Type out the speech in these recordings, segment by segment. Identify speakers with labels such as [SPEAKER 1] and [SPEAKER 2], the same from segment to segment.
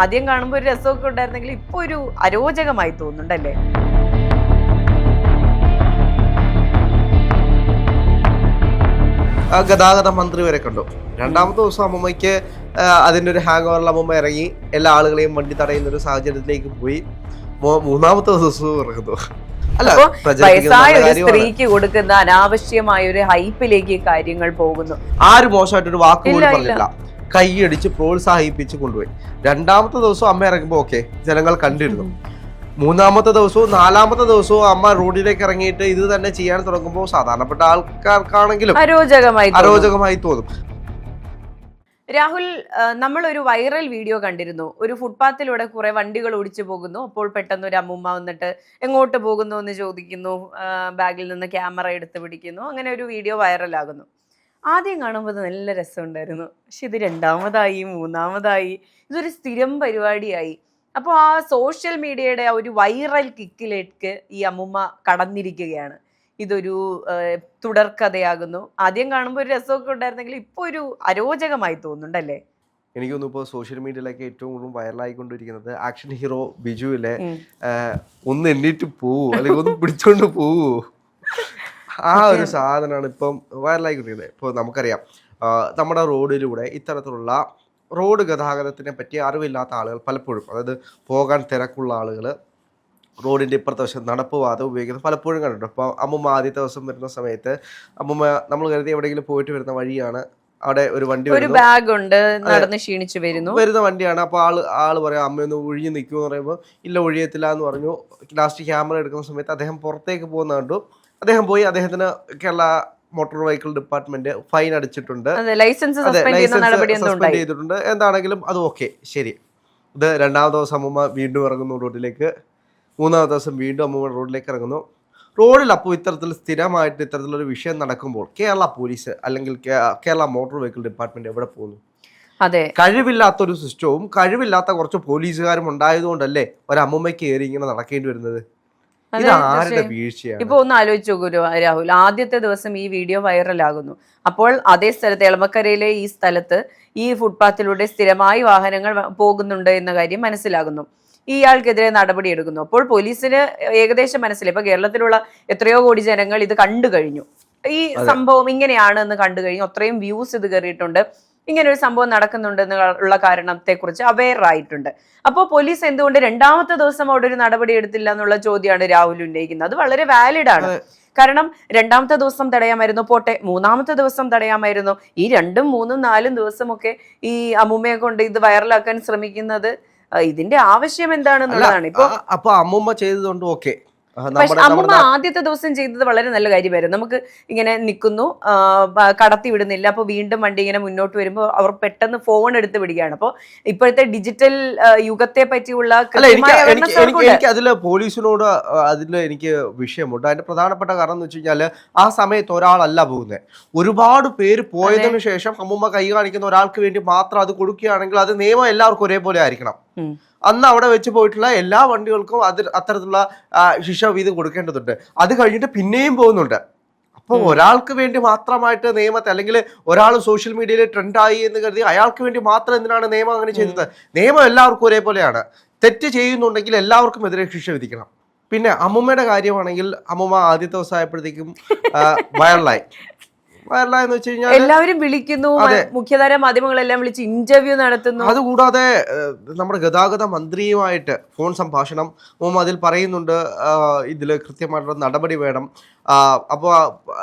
[SPEAKER 1] ആദ്യം കാണുമ്പോൾ ഒരു രസമൊക്കെ ഉണ്ടായിരുന്നെങ്കിൽ ഇപ്പൊ ഒരു അരോചകമായി തോന്നുന്നുണ്ടല്ലേ?
[SPEAKER 2] ഗതാഗത മന്ത്രി വരെ കണ്ടു. രണ്ടാമത്തെ ദിവസം അമ്മമ്മയ്ക്ക് അതിൻ്റെ ഒരു ഹാങ് ഓവറിൽ അമ്മമ്മ ഇറങ്ങി എല്ലാ ആളുകളെയും വണ്ടി തടയുന്ന ഒരു സാഹചര്യത്തിലേക്ക് പോയി. മൂന്നാമത്തെ ദിവസവും ഇറങ്ങുന്നു. അല്ല,
[SPEAKER 1] വയസ്സായ ഒരു സ്ത്രീക്ക് കൊടുക്കുന്ന അനാവശ്യമായ ഒരു ഹൈപ്പിലേക്ക് കാര്യങ്ങൾ പോകുന്നു.
[SPEAKER 2] ആരും മോശമായിട്ടൊരു വാക്ക് പോലും പറഞ്ഞില്ല, കൈയടിച്ച് പ്രോത്സാഹിപ്പിച്ച് കൊണ്ടുപോയി. രണ്ടാമത്തെ ദിവസം അമ്മ ഇറങ്ങുമ്പോൾ ഓക്കെ ജനങ്ങൾ കണ്ടിരുന്നു. മൂന്നാമത്തെ ദിവസവും നാലാമത്തെ ദിവസവും അമ്മ റോഡിലേക്ക് ഇറങ്ങിയിട്ട് ഇത് തന്നെ ചെയ്യാൻ തുടങ്ങുമ്പോൾ സാധാരണപ്പെട്ട ആൾക്കാർക്കാണെങ്കിലും അരോചകമായി തോന്നും.
[SPEAKER 1] രാഹുൽ, നമ്മളൊരു വൈറൽ വീഡിയോ കണ്ടിരുന്നു. ഒരു ഫുട്പാത്തിലൂടെ കുറെ വണ്ടികൾ ഓടിച്ചു പോകുന്നു. അപ്പോൾ പെട്ടെന്ന് ഒരു അമ്മൂമ്മ വന്നിട്ട് എങ്ങോട്ട് പോകുന്നു എന്ന് ചോദിക്കുന്നു. ബാഗിൽ നിന്ന് ക്യാമറ എടുത്ത് പിടിക്കുന്നു. അങ്ങനെ ഒരു വീഡിയോ വൈറലാകുന്നു. ആദ്യം കാണുമ്പോൾ നല്ല രസമുണ്ടായിരുന്നു. പക്ഷെ ഇത് രണ്ടാമതായി, മൂന്നാമതായി, ഇതൊരു സ്ഥിരം പരിപാടിയായി. അപ്പോൾ ആ സോഷ്യൽ മീഡിയയുടെ ആ ഒരു വൈറൽ കിക്കിലേക്ക് ഈ അമ്മൂമ്മ കടന്നിരിക്കുകയാണ്. ഇതൊരു തുടർക്കഥയാകുന്നു. ആദ്യം കാണുമ്പോൾ ഒരു രസമൊക്കെ ഉണ്ടായിരുന്നെങ്കിൽ ഇപ്പൊ ഒരു അരോചകമായി തോന്നുന്നുണ്ടല്ലേ?
[SPEAKER 2] എനിക്കൊന്നും ഇപ്പോൾ സോഷ്യൽ മീഡിയയിലൊക്കെ ഏറ്റവും കൂടുതൽ വൈറലായിക്കൊണ്ടിരിക്കുന്നത് ആക്ഷൻ ഹീറോ ബിജുവിലെ ഒന്ന് എണ്ണീറ്റ് പോവൂ അല്ലെങ്കിൽ ഒന്ന് പിടിച്ചോണ്ട് പോവൂ, ആ ഒരു സാധനമാണ് ഇപ്പം വൈറലായിക്കൊണ്ടിരിക്കുന്നത്. ഇപ്പോൾ നമുക്കറിയാം നമ്മുടെ റോഡിലൂടെ ഇത്തരത്തിലുള്ള റോഡ് ഗതാഗതത്തിനെ പറ്റി അറിവില്ലാത്ത ആളുകൾ പലപ്പോഴും, അതായത് പോകാൻ തിരക്കുള്ള ആളുകൾ റോഡിൻ്റെ ഇപ്പുറത്തെ വശം നടപ്പ് പാത ഉപയോഗിക്കുന്നത് പലപ്പോഴും കണ്ടിട്ടുണ്ട്. അപ്പോൾ അമ്മൂമ്മ ആദ്യത്തെ ദിവസം വരുന്ന സമയത്ത് അമ്മൂമ്മ നമ്മൾ കരുതി എവിടെയെങ്കിലും പോയിട്ട് വരുന്ന വഴിയാണ്, അവിടെ ഒരു വണ്ടി
[SPEAKER 1] ബാഗ് ഉണ്ട്, നടന്ന് ക്ഷീണിച്ചു
[SPEAKER 2] വരുന്ന വണ്ടിയാണ്. അപ്പോൾ ആള് പറയാം അമ്മയൊന്ന് ഒഴിഞ്ഞു നിൽക്കുമെന്ന് പറയുമ്പോൾ ഇല്ല ഒഴിയത്തില്ല എന്ന് പറഞ്ഞു. ലാസ്റ്റ് ക്യാമറ എടുക്കുന്ന സമയത്ത് അദ്ദേഹം പുറത്തേക്ക് പോകുന്ന കണ്ടു. അദ്ദേഹം പോയി, അദ്ദേഹത്തിന് Kerala motor vehicle department fine അടിച്ചിട്ടുണ്ട്,
[SPEAKER 1] ലൈസൻസ്
[SPEAKER 2] സസ്പെൻഡ് ചെയ്തിട്ടുണ്ട്. എന്താണെങ്കിലും അത് ഓക്കെ, ശരി. ഇത് രണ്ടാമത്തെ ദിവസം അമ്മൂമ്മ വീണ്ടും ഇറങ്ങുന്നു റോഡിലേക്ക്. മൂന്നാമത്തെ ദിവസം വീണ്ടും അമ്മൂമ്മ റോഡിലേക്ക് ഇറങ്ങുന്നു. റോഡിൽ അപ്പോൾ ഇത്തരത്തിൽ സ്ഥിരമായിട്ട് ഇത്തരത്തിലൊരു വിഷയം നടക്കുമ്പോൾ കേരള പോലീസ് അല്ലെങ്കിൽ കേരള മോട്ടോർ വെഹിക്കിൾ ഡിപ്പാർട്ട്മെന്റ് എവിടെ പോകുന്നു?
[SPEAKER 1] അതെ,
[SPEAKER 2] കഴിവില്ലാത്തൊരു സിസ്റ്റവും കഴിവില്ലാത്ത കുറച്ച് പോലീസുകാരും ഉണ്ടായതുകൊണ്ടല്ലേ ഒരു അമ്മൂമ്മയ്ക്ക് കയറി ഇങ്ങനെ നടക്കേണ്ടി വരുന്നത്? ഇതാരുടെ വീഴ്ചയാണ്?
[SPEAKER 1] ഇപ്പൊ ഒന്ന് ആലോചിച്ച് നോക്കൂ രാഹുൽ, ആദ്യത്തെ ദിവസം ഈ വീഡിയോ വൈറലാകുന്നു. അപ്പോൾ അതേ സ്ഥലത്ത് എളമക്കരയിലെ ഈ സ്ഥലത്ത് ഈ ഫുട്പാത്തിലൂടെ സ്ഥിരമായി വാഹനങ്ങൾ പോകുന്നുണ്ട് എന്ന കാര്യം മനസ്സിലാകുന്നു. ഇയാൾക്കെതിരെ നടപടി എടുക്കുന്നു. അപ്പോൾ പോലീസിന് ഏകദേശം മനസ്സിലായി. ഇപ്പൊ കേരളത്തിലുള്ള എത്രയോ കോടി ജനങ്ങൾ ഇത് കണ്ടു കഴിഞ്ഞു, ഈ സംഭവം ഇങ്ങനെയാണ് എന്ന് കണ്ടു കഴിഞ്ഞു. അത്രയും വ്യൂസ് ഇത് കയറിയിട്ടുണ്ട്, ഇങ്ങനെ ഒരു സംഭവം നടക്കുന്നുണ്ട് എന്നുള്ള കാരണത്തെക്കുറിച്ച് അവെയർ ആയിട്ടുണ്ട്. അപ്പോൾ പോലീസ് എന്തുകൊണ്ട് രണ്ടാമത്തെ ദിവസം അവിടെ ഒരു നടപടി എടുത്തില്ല എന്നുള്ള ചോദ്യമാണ് രാഹുൽ ഉന്നയിക്കുന്നത്. അത് വളരെ വാലിഡ് ആണ്. കാരണം രണ്ടാമത്തെ ദിവസം തടയാമായിരുന്നു, പോട്ടെ മൂന്നാമത്തെ ദിവസം തടയാമായിരുന്നു. ഈ 2, 3, 4 ദിവസമൊക്കെ ഈ അമ്മൂമ്മയെ കൊണ്ട് ഇത് വൈറലാക്കാൻ ശ്രമിക്കുന്നത് ഇതിന്റെ ആവശ്യം എന്താണെന്നുള്ളതാണ്.
[SPEAKER 2] അപ്പൊ അമ്മൂമ്മ ചെയ്തതുകൊണ്ട് ഓക്കെ.
[SPEAKER 1] പക്ഷെ അമ്മൂമ്മ ആദ്യത്തെ ദിവസം ചെയ്തത് വളരെ നല്ല കാര്യമായിരുന്നു. നമുക്ക് ഇങ്ങനെ നിൽക്കുന്നു, കടത്തി വിടുന്നില്ല. അപ്പൊ വീണ്ടും വണ്ടി ഇങ്ങനെ മുന്നോട്ട് വരുമ്പോൾ അവർ പെട്ടെന്ന് ഫോൺ എടുത്ത് വിടുകയാണ്. അപ്പോൾ ഇപ്പോഴത്തെ ഡിജിറ്റൽ യുഗത്തെ പറ്റിയുള്ള
[SPEAKER 2] എനിക്ക് അതില് പോലീസിനോട് എനിക്ക് വിഷയമുണ്ട്. അതിന്റെ പ്രധാനപ്പെട്ട കാരണം എന്ന് വെച്ച് കഴിഞ്ഞാല് ആ സമയത്ത് ഒരാളല്ല പോകുന്നത്, ഒരുപാട് പേര് പോയതിനു ശേഷം അമ്മൂമ്മ കൈ കാണിക്കുന്ന ഒരാൾക്ക് വേണ്ടി മാത്രം അത് കൊടുക്കുകയാണെങ്കിൽ അത് നിയമം എല്ലാവർക്കും ഒരേപോലെ ആയിരിക്കണം. അന്ന് അവിടെ വെച്ച് പോയിട്ടുള്ള എല്ലാ വണ്ടികൾക്കും അത്തരത്തിലുള്ള ശിക്ഷാവിധി കൊടുക്കേണ്ടതുണ്ട്. അത് കഴിഞ്ഞിട്ട് പിന്നെയും പോകുന്നുണ്ട്. അപ്പോൾ ഒരാൾക്ക് വേണ്ടി മാത്രമായിട്ട് നിയമത്തെ, അല്ലെങ്കിൽ ഒരാൾ സോഷ്യൽ മീഡിയയിൽ ട്രെൻഡായി എന്ന് കരുതി അയാൾക്ക് വേണ്ടി മാത്രം എന്തിനാണ് നിയമം അങ്ങനെ ചെയ്തത്? നിയമം എല്ലാവർക്കും ഒരേപോലെയാണ്. തെറ്റ് ചെയ്യുന്നുണ്ടെങ്കിൽ എല്ലാവർക്കും എതിരെ ശിക്ഷ വിധിക്കണം. പിന്നെ അമ്മൂമ്മയുടെ കാര്യമാണെങ്കിൽ അമ്മൂമ്മ ആദ്യത്തെ ദിവസം ആയപ്പോഴത്തേക്കും വൈറലായി എന്ന് വെച്ച് കഴിഞ്ഞാൽ
[SPEAKER 1] എല്ലാവരും വിളിക്കുന്നു, മുഖ്യധാര മാധ്യമങ്ങളെല്ലാം വിളിച്ച് ഇന്റർവ്യൂ നടത്തുന്നു.
[SPEAKER 2] അതുകൂടാതെ നമ്മുടെ ഗതാഗത മന്ത്രിയുമായിട്ട് ഫോൺ സംഭാഷണം അതിൽ പറയുന്നുണ്ട്, ഇതിൽ കൃത്യമായിട്ടുള്ള നടപടി വേണം. അപ്പോൾ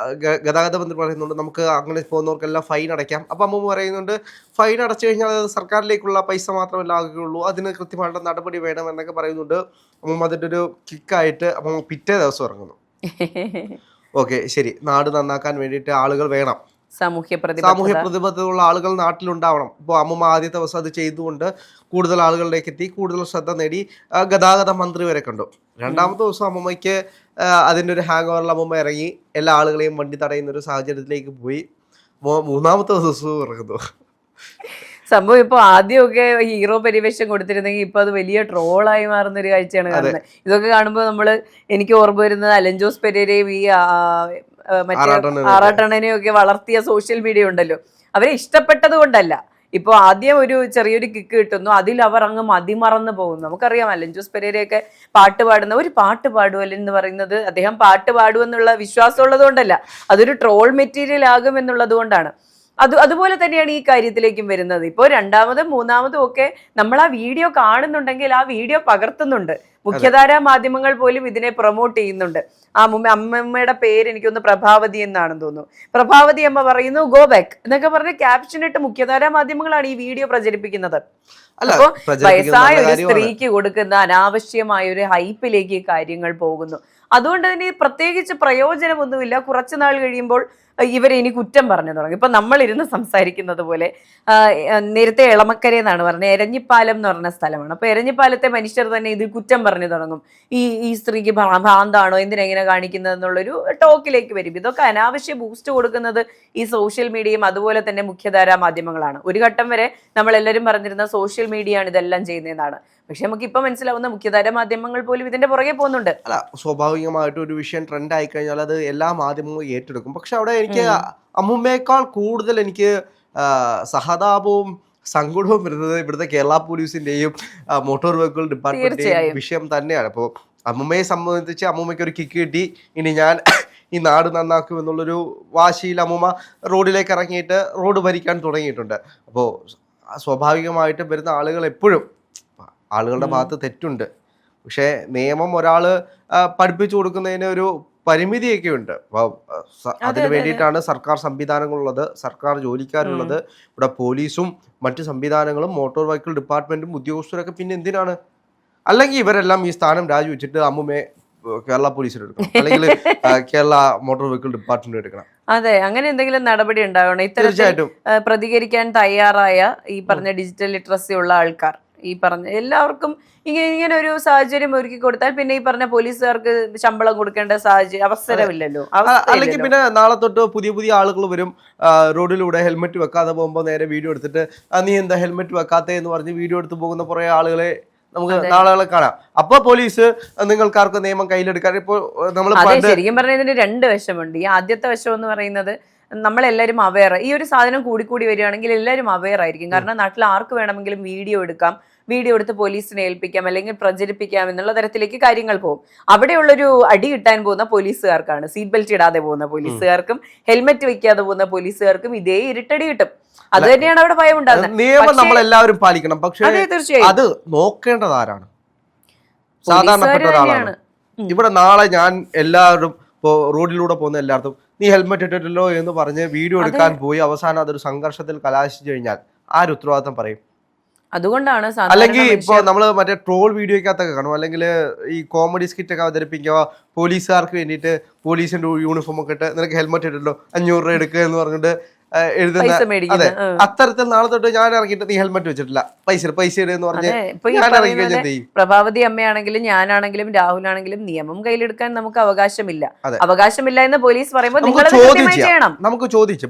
[SPEAKER 2] ഗതാഗത മന്ത്രി പറയുന്നുണ്ട് നമുക്ക് അങ്ങനെ പോകുന്നവർക്കെല്ലാം ഫൈൻ അടയ്ക്കാം. അപ്പം അമ്മൂമ്മ പറയുന്നുണ്ട് ഫൈൻ അടച്ചു കഴിഞ്ഞാൽ അത് സർക്കാരിലേക്കുള്ള പൈസ മാത്രമല്ല ആകുകയുള്ളൂ, അതിന് കൃത്യമായിട്ടുള്ള നടപടി വേണം എന്നൊക്കെ പറയുന്നുണ്ട്. അമ്മൂമ്മ അതിൻ്റെ ഒരു കിക്കായിട്ട് അമ്മൂമ്മ പിറ്റേ ദിവസം ഇറങ്ങുന്നു. ഓക്കെ, ശരി, നാട് നന്നാക്കാൻ വേണ്ടിയിട്ട് ആളുകൾ വേണം, സാമൂഹ്യ പ്രതിബദ്ധതയുള്ള ആളുകൾ നാട്ടിലുണ്ടാവണം. ഇപ്പോൾ അമ്മൂമ്മ ആദ്യത്തെ ദിവസം അത് ചെയ്തുകൊണ്ട് കൂടുതൽ ആളുകളിലേക്ക് എത്തി, കൂടുതൽ ശ്രദ്ധ നേടി, ഗതാഗത മന്ത്രി വരെ കണ്ടു. രണ്ടാമത്തെ ദിവസം അമ്മൂമ്മയ്ക്ക് അതിൻ്റെ ഒരു ഹാങ് ഓവറിൽ അമ്മൂമ്മ ഇറങ്ങി എല്ലാ ആളുകളെയും വണ്ടി തടയുന്ന ഒരു സാഹചര്യത്തിലേക്ക് പോയി. മൂന്നാമത്തെ ദിവസവും ഇറങ്ങുന്നു.
[SPEAKER 1] സംഭവം ഇപ്പൊ ആദ്യമൊക്കെ ഹീറോ പരിവേഷം കൊടുത്തിരുന്നെങ്കിൽ ഇപ്പൊ അത് വലിയ ട്രോളായി മാറുന്ന ഒരു കാഴ്ചയാണ് കാണുന്നത്. ഇതൊക്കെ കാണുമ്പോൾ എനിക്ക് ഓർമ്മ വരുന്നത് അലൻ ജോസ് പെരേരയും ഈ മറ്റേ ആറാട്ടണ്ണനെയും ഒക്കെ വളർത്തിയ സോഷ്യൽ മീഡിയ ഉണ്ടല്ലോ, അവരെ ഇഷ്ടപ്പെട്ടത് കൊണ്ടല്ല, ഇപ്പൊ ആദ്യം ഒരു ചെറിയൊരു കിക്ക് കിട്ടുന്നു, അതിൽ അവർ അങ്ങ് മതിമറന്ന് പോകുന്നു. നമുക്കറിയാം അലൻ ജോസ് പെരേരയൊക്കെ പാട്ട് പാടുന്ന ഒരു പാട്ട് പാടുമല്ലോ എന്ന് പറയുന്നത് അദ്ദേഹം പാട്ട് പാടുമെന്നുള്ള വിശ്വാസം ഉള്ളത് കൊണ്ടല്ല, അതൊരു ട്രോൾ മെറ്റീരിയൽ ആകും എന്നുള്ളത് കൊണ്ടാണ്. അതുപോലെ തന്നെയാണ് ഈ കാര്യത്തിലേക്കും വരുന്നത്. ഇപ്പോൾ രണ്ടാമതും മൂന്നാമതും ഒക്കെ നമ്മൾ ആ വീഡിയോ കാണുന്നുണ്ടെങ്കിൽ ആ വീഡിയോ പകർത്തുന്നുണ്ട്. മുഖ്യധാരാ മാധ്യമങ്ങൾ പോലും ഇതിനെ പ്രൊമോട്ട് ചെയ്യുന്നുണ്ട്. അമ്മയുടെ പേര് എനിക്കൊന്ന് പ്രഭാവതി എന്നാണെന്ന് തോന്നുന്നു. പ്രഭാവതി അമ്മ പറയുന്നു ഗോ ബാക്ക് എന്നൊക്കെ പറഞ്ഞ് ക്യാപ്ഷൻ ഇട്ട് മുഖ്യധാരാ മാധ്യമങ്ങളാണ് ഈ വീഡിയോ പ്രചരിപ്പിക്കുന്നത്. അപ്പോ വയസ്സായ ഒരു സ്ത്രീക്ക് കൊടുക്കുന്ന അനാവശ്യമായ ഒരു ഹൈപ്പിലേക്ക് കാര്യങ്ങൾ പോകുന്നു. അതുകൊണ്ട് തന്നെ പ്രത്യേകിച്ച് പ്രയോജനമൊന്നുമില്ല. കുറച്ചു നാൾ കഴിയുമ്പോൾ ഇവരെ ഇനി കുറ്റം പറഞ്ഞു തുടങ്ങും. ഇപ്പൊ നമ്മൾ ഇരുന്ന് സംസാരിക്കുന്നത് പോലെ നേരത്തെ എളമക്കര എന്നാണ് പറഞ്ഞത്, എരഞ്ഞിപ്പാലം എന്ന് പറഞ്ഞ സ്ഥലമാണ്. അപ്പൊ എരഞ്ഞിപ്പാലത്തെ മനുഷ്യർ തന്നെ ഇതിൽ കുറ്റം പറഞ്ഞു തുടങ്ങും. ഈ സ്ത്രീക്ക് ഭ്രാന്താണോ, എന്തിനെങ്ങനെ കാണിക്കുന്നത് എന്നുള്ളൊരു ടോക്കിലേക്ക് വരും. ഇതൊക്കെ അനാവശ്യ ബൂസ്റ്റ് കൊടുക്കുന്നത് ഈ സോഷ്യൽ മീഡിയയും അതുപോലെ തന്നെ മുഖ്യധാരാ മാധ്യമങ്ങളാണ്. ഒരു ഘട്ടം വരെ നമ്മളെല്ലാവരും പറഞ്ഞിരുന്ന സോഷ്യൽ മീഡിയ ആണ് ഇതെല്ലാം ചെയ്യുന്നതാണ്. പക്ഷെ നമുക്ക് ഇപ്പൊ മനസ്സിലാവുന്ന മുഖ്യധാരാ മാധ്യമങ്ങൾ പോലും ഇതിന്റെ പുറകെ പോകുന്നുണ്ട്.
[SPEAKER 2] അല്ല, സ്വാഭാവികമായിട്ട് ഒരു വിഷയം ട്രെൻഡ് ആയി കഴിഞ്ഞാൽ അത് എല്ലാ മാധ്യമങ്ങളും ഏറ്റെടുക്കും. പക്ഷെ അവിടെ എനിക്ക് അമ്മുമ്മയേക്കാൾ കൂടുതൽ എനിക്ക് സഹതാപവും സങ്കടവും വരുന്നത് ഇവിടുത്തെ കേരള പോലീസിന്റെയും മോട്ടോർ വെഹിക്കിൾ ഡിപ്പാർട്ട്മെന്റിന്റെയും വിഷയം തന്നെയാണ്. അപ്പോൾ അമ്മുമ്മയെ സംബന്ധിച്ച് അമ്മുമ്മയ്ക്ക് ഒരു കിക്ക് കിട്ടി, ഇനി ഞാൻ ഈ നാട് നന്നാക്കും എന്നുള്ളൊരു വാശിയിൽ അമ്മുമ്മ റോഡിലേക്ക് ഇറങ്ങിയിട്ട് റോഡ് ഭരിക്കാൻ തുടങ്ങിയിട്ടുണ്ട്. അപ്പോൾ സ്വാഭാവികമായിട്ടും വരുന്ന ആളുകൾ എപ്പോഴും ആളുകളുടെ ഭാഗത്ത് തെറ്റുണ്ട്. പക്ഷേ നിയമം ഒരാൾ പഠിപ്പിച്ചു കൊടുക്കുന്നതിന് ഒരു പരിമിതിയൊക്കെ ഉണ്ട്. അപ്പോൾ അതിനു വേണ്ടിയിട്ടാണ് സർക്കാർ സംവിധാനങ്ങളുള്ളത്, സർക്കാർ ജോലിക്കാരുള്ളത്. ഇവിടെ പോലീസും മറ്റു സംവിധാനങ്ങളും മോട്ടോർ വെഹിക്കിൾ ഡിപ്പാർട്ട്മെന്റും ഉദ്യോഗസ്ഥരൊക്കെ പിന്നെ എന്തിനാണ്? അല്ലെങ്കിൽ ഇവരെല്ലാം ഈ സ്ഥാനം രാജിവെച്ചിട്ട് അമ്മുമ്മയെ കേരള പോലീസിന് എടുക്കണം, അല്ലെങ്കിൽ കേരള മോട്ടോർ വെഹിക്കിൾ ഡിപ്പാർട്ട്മെന്റ് എടുക്കണം.
[SPEAKER 1] അതെ, അങ്ങനെ എന്തെങ്കിലും നടപടി ഉണ്ടാവണം. ഇത്തരത്തിൽ പ്രതികരിക്കാൻ തയ്യാറായ ഈ പറഞ്ഞ ഡിജിറ്റൽ ലിറ്ററസി ഉള്ള ആൾക്കാർ, ഈ പറഞ്ഞ എല്ലാവർക്കും ഇങ്ങനെ ഒരു സാഹചര്യം ഒരുക്കി കൊടുത്താൽ പിന്നെ ഈ പറഞ്ഞ പോലീസുകാർക്ക് ശമ്പളം കൊടുക്കേണ്ട സാഹചര്യം അവസരമില്ലല്ലോ.
[SPEAKER 2] അല്ലെങ്കിൽ പിന്നെ നാളെ തൊട്ട് പുതിയ ആളുകൾ വരും, റോഡിലൂടെ ഹെൽമെറ്റ് വെക്കാതെ പോകുമ്പോൾ നേരെ വീഡിയോ എടുത്തിട്ട് നീ എന്താ ഹെൽമെറ്റ് വെക്കാത്തേ എന്ന് പറഞ്ഞ് വീഡിയോ എടുത്ത് പോകുന്ന കുറെ ആളുകളെ നമുക്ക് നാളുകളെ കാണാം. അപ്പൊ പോലീസ് നിങ്ങൾക്കാർക്ക് നിയമം കയ്യിലെടുക്കാൻ ഇപ്പോൾ നമ്മൾ
[SPEAKER 1] ശരിക്കും പറഞ്ഞ ഇതിന് രണ്ട് വശമുണ്ട്. ഈ ആദ്യത്തെ വശം എന്ന് പറയുന്നത് നമ്മളെല്ലാവരും അവെയർ, ഈ ഒരു സാധനം കൂടി വരികയാണെങ്കിൽ എല്ലാവരും അവെയർ ആയിരിക്കും. കാരണം നാട്ടിൽ ആർക്ക് വേണമെങ്കിലും വീഡിയോ എടുക്കാം, വീഡിയോ എടുത്ത് പോലീസിനെ ഏൽപ്പിക്കാം അല്ലെങ്കിൽ പ്രചരിപ്പിക്കാം എന്നുള്ള തരത്തിലേക്ക് കാര്യങ്ങൾ പോകും. അവിടെയുള്ളൊരു അടി കിട്ടാൻ പോകുന്ന പോലീസുകാർക്കാണ്. സീറ്റ് ബെൽറ്റ് ഇടാതെ പോകുന്ന പോലീസുകാർക്കും ഹെൽമെറ്റ് വെക്കാതെ പോകുന്ന പോലീസുകാർക്കും ഇതേ ഇരുട്ടടി കിട്ടും. അത് തന്നെയാണ് അവിടെ ഭയം ഉണ്ടാകുന്നത്.
[SPEAKER 2] നിയമം നമ്മൾ എല്ലാവരും പാലിക്കണം. പക്ഷേ അത് നോക്കേണ്ടത് ആരാണ്? സാധാരണപ്പെട്ട ഒരാളാണ്. ഇവിടെ നാളെ ഞാൻ എല്ലാവരും റോഡിലൂടെ പോകുന്ന എല്ലാവർക്കും നീ ഹെൽമെറ്റ് ഇട്ടിട്ടല്ലോ എന്ന് പറഞ്ഞ് വീഡിയോ എടുക്കാൻ പോയി അവസാനം അതൊരു സംഘർഷത്തിൽ കലാശിച്ചു കഴിഞ്ഞാൽ ആര് ഉത്തരവാദിത്തം പറയും?
[SPEAKER 1] അതുകൊണ്ടാണ്
[SPEAKER 2] അല്ലെങ്കിൽ ഇപ്പൊ നമ്മള് മറ്റേ ട്രോൾ വീഡിയോക്കകത്തൊക്കെ കാണും, അല്ലെങ്കിൽ ഈ കോമഡി സ്കിറ്റ് ഒക്കെ അവതരിപ്പിക്കുക, പോലീസുകാർക്ക് വേണ്ടിയിട്ട് പോലീസിന്റെ യൂണിഫോം ഒക്കെ ഇട്ട് നിനക്ക് ഹെൽമെറ്റ് ഇട്ടിട്ടല്ലോ 500 രൂപ എടുക്കുക എന്ന് പറഞ്ഞിട്ട് എഴുതുന്ന. അതെ, അത്തരത്തിൽ നാളെ തൊട്ട് ഞാൻ ഇറങ്ങിയിട്ട് നീ ഹെൽമെറ്റ് വെച്ചിട്ടില്ല, പൈസ എന്ന് പറഞ്ഞ് ഞാൻ ഇറങ്ങി.
[SPEAKER 1] പ്രഭാവതി അമ്മയാണെങ്കിലും ഞാനാണെങ്കിലും രാഹുലാണെങ്കിലും നിയമം കയ്യിലെടുക്കാൻ നമുക്ക് അവകാശമില്ല എന്ന് പോലീസ് പറയുമ്പോൾ
[SPEAKER 2] നമുക്ക് ചോദിച്ചു.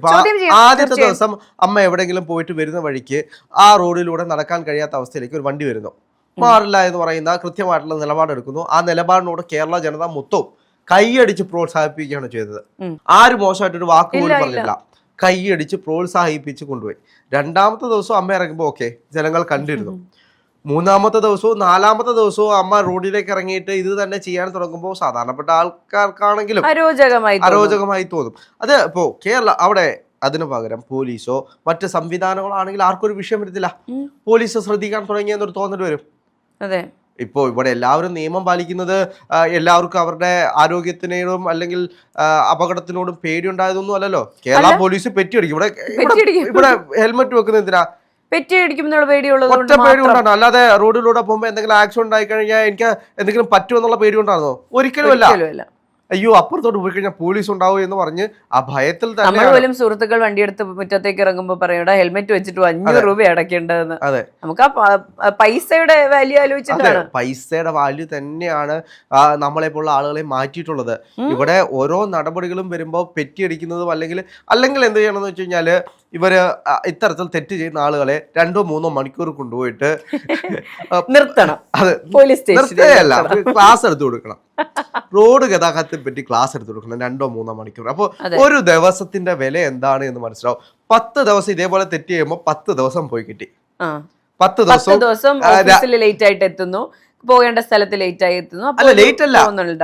[SPEAKER 2] ആദ്യത്തെ ദിവസം അമ്മ എവിടെയെങ്കിലും പോയിട്ട് വരുന്ന വഴിക്ക് ആ റോഡിലൂടെ നടക്കാൻ കഴിയാത്ത അവസ്ഥയിലേക്ക് ഒരു വണ്ടി വരുന്നു, മാറില്ല എന്ന് പറയുന്ന കൃത്യമായിട്ടുള്ള നിലപാടെടുക്കുന്നു. ആ നിലപാടിനോട് കേരള ജനത മൊത്തവും കൈയടിച്ച് പ്രോത്സാഹിപ്പിക്കുകയാണ് ചെയ്തത്. ആരും മോശമായിട്ടൊരു വാക്ക് പോലും പറഞ്ഞില്ല, കൈയടിച്ച് പ്രോത്സാഹിപ്പിച്ച് കൊണ്ടുപോയി. രണ്ടാമത്തെ ദിവസം അമ്മ ഇറങ്ങുമ്പോൾ ഓക്കെ ജനങ്ങൾ കണ്ടിരുന്നു. മൂന്നാമത്തെ ദിവസവും നാലാമത്തെ ദിവസവും അമ്മ റോഡിലേക്ക് ഇറങ്ങിയിട്ട് ഇത് തന്നെ ചെയ്യാൻ തുടങ്ങുമ്പോൾ സാധാരണപ്പെട്ട ആൾക്കാർക്കാണെങ്കിലും അരോചകമായി തോന്നും. അത് ഇപ്പോ കേരള അവിടെ അതിനു പകരം പോലീസോ മറ്റ് സംവിധാനങ്ങളാണെങ്കിൽ ആർക്കൊരു വിഷയം വരത്തില്ല. പോലീസ് ശ്രദ്ധിക്കാൻ തുടങ്ങിയെന്നൊരു തോന്നൽ വരും.
[SPEAKER 1] അതെ,
[SPEAKER 2] ഇപ്പോൾ ഇവിടെ എല്ലാവരും നിയമം പാലിക്കുന്നത് എല്ലാവർക്കും അവരുടെ ആരോഗ്യത്തിനോടും അല്ലെങ്കിൽ അപകടത്തിനോടും പേടിയുണ്ടായതൊന്നും അല്ലല്ലോ. കേരള പോലീസ് പെറ്റിയടിക്കും. ഇവിടെ ഹെൽമെറ്റ് വെക്കുന്ന എന്തിനാ? ഒറ്റ പേടി കൊണ്ടാണ്. അല്ലാതെ റോഡിലൂടെ പോകുമ്പോൾ എന്തെങ്കിലും ആക്സിഡന്റ് ആയി കഴിഞ്ഞാൽ എനിക്ക് എന്തെങ്കിലും പറ്റുമെന്നുള്ള പേടി കൊണ്ടാണോ? ഒരിക്കലും അല്ല. അയ്യോ അപ്പുറത്തോട്ട് പോയി കഴിഞ്ഞാൽ പോലീസ് ഉണ്ടാവും എന്ന് പറഞ്ഞ് ആ ഭയത്തിൽ തന്നെ
[SPEAKER 1] പോലും സുഹൃത്തുക്കൾ വണ്ടിയെടുത്ത് മുറ്റത്തേക്ക് ഇറങ്ങുമ്പോൾ പറയണ്ട ഹെൽമെറ്റ് വെച്ചിട്ട് 500 രൂപ അടയ്ക്കേണ്ടതെന്ന്.
[SPEAKER 2] അതെ,
[SPEAKER 1] നമുക്ക് ആ പൈസയുടെ വാല്യൂ ആലോചിച്ചിട്ടാണ്.
[SPEAKER 2] പൈസയുടെ വാല്യൂ തന്നെയാണ് നമ്മളെ പോലുള്ള ആളുകളെ മാറ്റിയിട്ടുള്ളത്. ഇവിടെ ഓരോ നടപടികളും വരുമ്പോൾ പെറ്റിയടിക്കുന്നതും അല്ലെങ്കിൽ എന്ത് ചെയ്യണമെന്ന് വെച്ച് കഴിഞ്ഞാല് ഇവര് ഇത്തരത്തിൽ തെറ്റ് ചെയ്യുന്ന ആളുകളെ 2-3 മണിക്കൂർ കൊണ്ടുപോയിട്ട്
[SPEAKER 1] നിർത്തണം.
[SPEAKER 2] അതെ, നിർത്തുകയല്ല, ക്ലാസ് എടുത്തു കൊടുക്കണം. റോഡ് ഗതാഗതത്തെ പറ്റി ക്ലാസ് എടുത്തു കൊടുക്കണം 2-3 മണിക്കൂർ. അപ്പോൾ ഒരു ദിവസത്തിന്റെ വില എന്താണ് എന്ന് മനസ്സിലാവും. 10 ദിവസം ഇതേപോലെ തെറ്റ് ചെയ്യുമ്പോൾ 10 ദിവസം പോയി കിട്ടി.
[SPEAKER 1] ആ
[SPEAKER 2] 10
[SPEAKER 1] 10
[SPEAKER 2] ദിവസം
[SPEAKER 1] ദിവസം ഓഫീസിൽ ലേറ്റ് ആയിട്ട് എത്തുന്നു, പോകേണ്ട സ്ഥലത്ത് ലേറ്റ് ആയി എത്തുന്നു.
[SPEAKER 2] അല്ല, ലേറ്റ് അല്ല,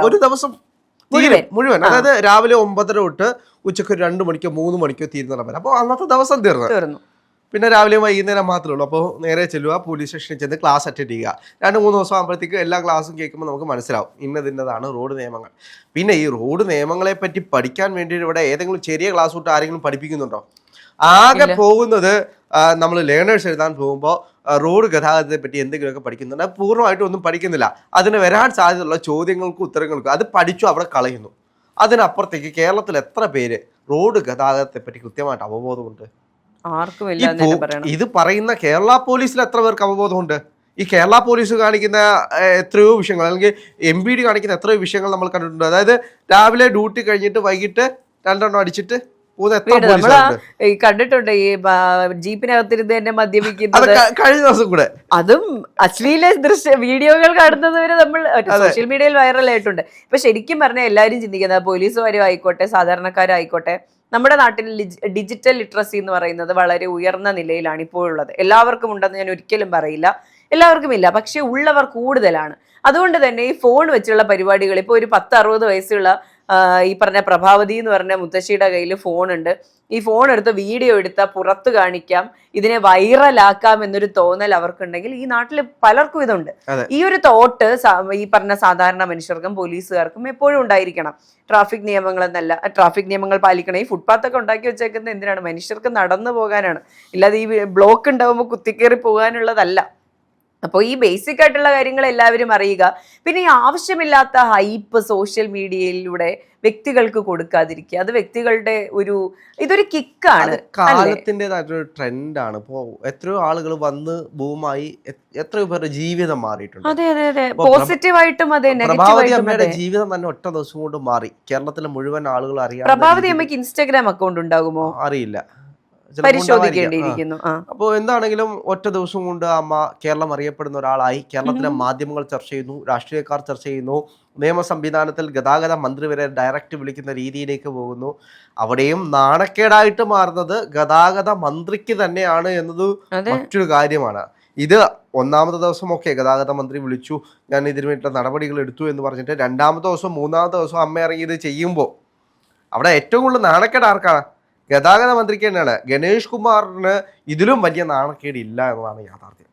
[SPEAKER 2] ഒരു ദിവസം മുഴുവൻ. അതായത് രാവിലെ 9:30 തൊട്ട് ഉച്ചക്ക് 2 മണിക്കോ 3 മണിക്കോ തീരുന്ന വരെ. അപ്പോൾ അന്നത്തെ ദിവസം തീർന്നു. പിന്നെ രാവിലെയും വൈകുന്നേരം മാത്രമേ ഉള്ളൂ. അപ്പോൾ നേരെ ചെല്ലുക, പോലീസ് സ്റ്റേഷനിൽ ചെന്ന് ക്ലാസ് അറ്റൻഡ് ചെയ്യുക. 2-3 ദിവസം ആകുമ്പോഴത്തേക്ക് എല്ലാ ക്ലാസ്സും കേൾക്കുമ്പോൾ നമുക്ക് മനസ്സിലാവും ഇന്നതാണ് റോഡ് നിയമങ്ങൾ. പിന്നെ ഈ റോഡ് നിയമങ്ങളെ പറ്റി പഠിക്കാൻ വേണ്ടി ഇവിടെ ഏതെങ്കിലും ചെറിയ ക്ലാസ് തൊട്ട് ആരെങ്കിലും പഠിപ്പിക്കുന്നുണ്ടോ? ആകെ പോകുന്നത് നമ്മൾ ലേണേഴ്സ് എഴുതാൻ പോകുമ്പോൾ റോഡ് ഗതാഗതത്തെ പറ്റി എന്തെങ്കിലുമൊക്കെ പഠിക്കുന്നുണ്ട്. അത് പൂർണ്ണമായിട്ടും ഒന്നും പഠിക്കുന്നില്ല. അതിന് വരാൻ സാധ്യതയുള്ള ചോദ്യങ്ങൾക്കും ഉത്തരങ്ങൾക്കും അത് പഠിച്ചു അവിടെ കളയുന്നു. അതിനപ്പുറത്തേക്ക് കേരളത്തിൽ എത്ര പേര് റോഡ് ഗതാഗതത്തെ പറ്റി കൃത്യമായിട്ട് അവബോധമുണ്ട്? ഇത് പറയുന്ന കേരള പോലീസിൽ എത്ര പേർക്ക് അവബോധമുണ്ട്? ഈ കേരള പോലീസ് കാണിക്കുന്ന എത്രയോ വിഷയങ്ങൾ, അല്ലെങ്കിൽ MVD കാണിക്കുന്ന എത്രയോ വിഷയങ്ങൾ നമ്മൾ കണ്ടിട്ടുണ്ട്. അതായത് രാവിലെ ഡ്യൂട്ടി കഴിഞ്ഞിട്ട് വൈകിട്ട് 2 എണ്ണം അടിച്ചിട്ട്
[SPEAKER 1] കണ്ടിട്ടുണ്ട്. ഈ ജീപ്പിനകത്തിരുന്ന് തന്നെ മദ്യപിക്കുന്നത്
[SPEAKER 2] കഴിഞ്ഞ ദിവസം കൂടെ.
[SPEAKER 1] അതും അശ്ലീല വീഡിയോകൾ കാണുന്നത് വരെ നമ്മൾ സോഷ്യൽ മീഡിയയിൽ വൈറലായിട്ടുണ്ട്. ഇപ്പൊ ശരിക്കും പറഞ്ഞാൽ എല്ലാവരും ചിന്തിക്കുന്നത്, പോലീസുകാരും ആയിക്കോട്ടെ സാധാരണക്കാരായിക്കോട്ടെ, നമ്മുടെ നാട്ടിൽ ഡിജിറ്റൽ ലിറ്ററസി എന്ന് പറയുന്നത് വളരെ ഉയർന്ന നിലയിലാണ് ഇപ്പോഴുള്ളത്. എല്ലാവർക്കും ഉണ്ടെന്ന് ഞാൻ ഒരിക്കലും പറയില്ല, എല്ലാവർക്കും ഇല്ല, പക്ഷെ ഉള്ളവർ കൂടുതലാണ്. അതുകൊണ്ട് തന്നെ ഈ ഫോൺ വെച്ചുള്ള പരിപാടികൾ, ഇപ്പോൾ ഒരു 10-60 വയസ്സുള്ള ഈ പറഞ്ഞ പ്രഭാവതി എന്ന് പറഞ്ഞ മുത്തശ്ശിയുടെ കയ്യിൽ ഫോണുണ്ട്. ഈ ഫോൺ എടുത്ത് വീഡിയോ എടുത്താൽ പുറത്ത് കാണിക്കാം, ഇതിനെ വൈറലാക്കാം എന്നൊരു തോന്നൽ അവർക്കുണ്ടെങ്കിൽ ഈ നാട്ടിൽ പലർക്കും ഇതുണ്ട്. ഈ ഒരു തോട്ട് ഈ പറഞ്ഞ സാധാരണ മനുഷ്യർക്കും പോലീസുകാർക്കും എപ്പോഴും ഉണ്ടായിരിക്കണം. ട്രാഫിക് നിയമങ്ങൾ എന്നല്ല, ട്രാഫിക് നിയമങ്ങൾ പാലിക്കണം. ഈ ഫുട്പാത്തൊക്കെ ഉണ്ടാക്കി വെച്ചേക്കുന്നത് എന്തിനാണ്? മനുഷ്യർക്ക് നടന്നു പോകാനാണ്, ഇല്ലാതെ ഈ ബ്ലോക്ക് ഉണ്ടാകുമ്പോൾ കുത്തിക്കേറി പോകാനുള്ളതല്ല. അപ്പോൾ ഈ ബേസിക് ആയിട്ടുള്ള കാര്യങ്ങൾ എല്ലാവരും അറിയുക. പിന്നെ ഈ ആവശ്യമില്ലാത്ത ഹൈപ്പ് സോഷ്യൽ മീഡിയയിലൂടെ വ്യക്തികൾക്ക് കൊടുക്കാതിരിക്കുക. അത് വ്യക്തികളുടെ ഇതൊരു കിക്കാണ്,
[SPEAKER 2] കാലത്തിൻ്റെതായിട്ടൊരു ട്രെൻഡാണ്. ഇപ്പോൾ എത്രയോ ആളുകൾ വന്ന് ബൂമായി, എത്രയോ പേരുടെ ജീവിതം മാറിയിട്ടുണ്ട്.
[SPEAKER 1] അതെ അതെ അതെ, പോസിറ്റീവായിട്ടും അതെ
[SPEAKER 2] പ്രഭാവതി അമ്മയുടെ ജീവിതം തന്നെ ഒറ്റ ദിവസം കൊണ്ട് മാറി. കേരളത്തിലെ മുഴുവൻ ആളുകൾ അറിയാം.
[SPEAKER 1] പ്രഭാവതി അമ്മയ്ക്ക് ഇൻസ്റ്റാഗ്രാം അക്കൗണ്ട് ഉണ്ടാകുമോ?
[SPEAKER 2] അറിയില്ല,
[SPEAKER 1] പരിശോധിക്കേണ്ടിയിരിക്കുന്നു.
[SPEAKER 2] അപ്പോൾ എന്താണെങ്കിലും ഒറ്റ ദിവസം കൊണ്ട് അമ്മ കേരളം അറിയപ്പെടുന്ന ഒരാളായി. കേരളത്തിലെ മാധ്യമങ്ങൾ ചർച്ച ചെയ്യുന്നു, രാഷ്ട്രീയക്കാർ ചർച്ച ചെയ്യുന്നു, നിയമ സംവിധാനത്തിൽ ഗതാഗത മന്ത്രി വരെ ഡയറക്റ്റ് വിളിക്കുന്ന രീതിയിലേക്ക് പോകുന്നു. അവിടെയും നാണക്കേടായിട്ട് മാറുന്നത് ഗതാഗത മന്ത്രിക്ക് തന്നെയാണ് എന്നത് മറ്റൊരു കാര്യമാണ്. ഇത് 1ാമത്തെ ദിവസം ഗതാഗത മന്ത്രി വിളിച്ചു, ഞാൻ ഇതിനു വേണ്ടിയിട്ടുള്ള നടപടികൾ എടുത്തു എന്ന് പറഞ്ഞിട്ട് 2ാമത്തെ ദിവസം 3ാമത്തെ ദിവസം അമ്മ ഇറങ്ങി ഇത് ചെയ്യുമ്പോൾ അവിടെ ഏറ്റവും കൂടുതൽ നാണക്കേട് ആർക്കാണ്? ഗതാഗത മന്ത്രിക്ക് തന്നെയാണ്. ഗണേഷ് കുമാറിന് ഇതിലും വലിയ നാണക്കേട് ഇല്ല എന്നതാണ് യാഥാർത്ഥ്യം.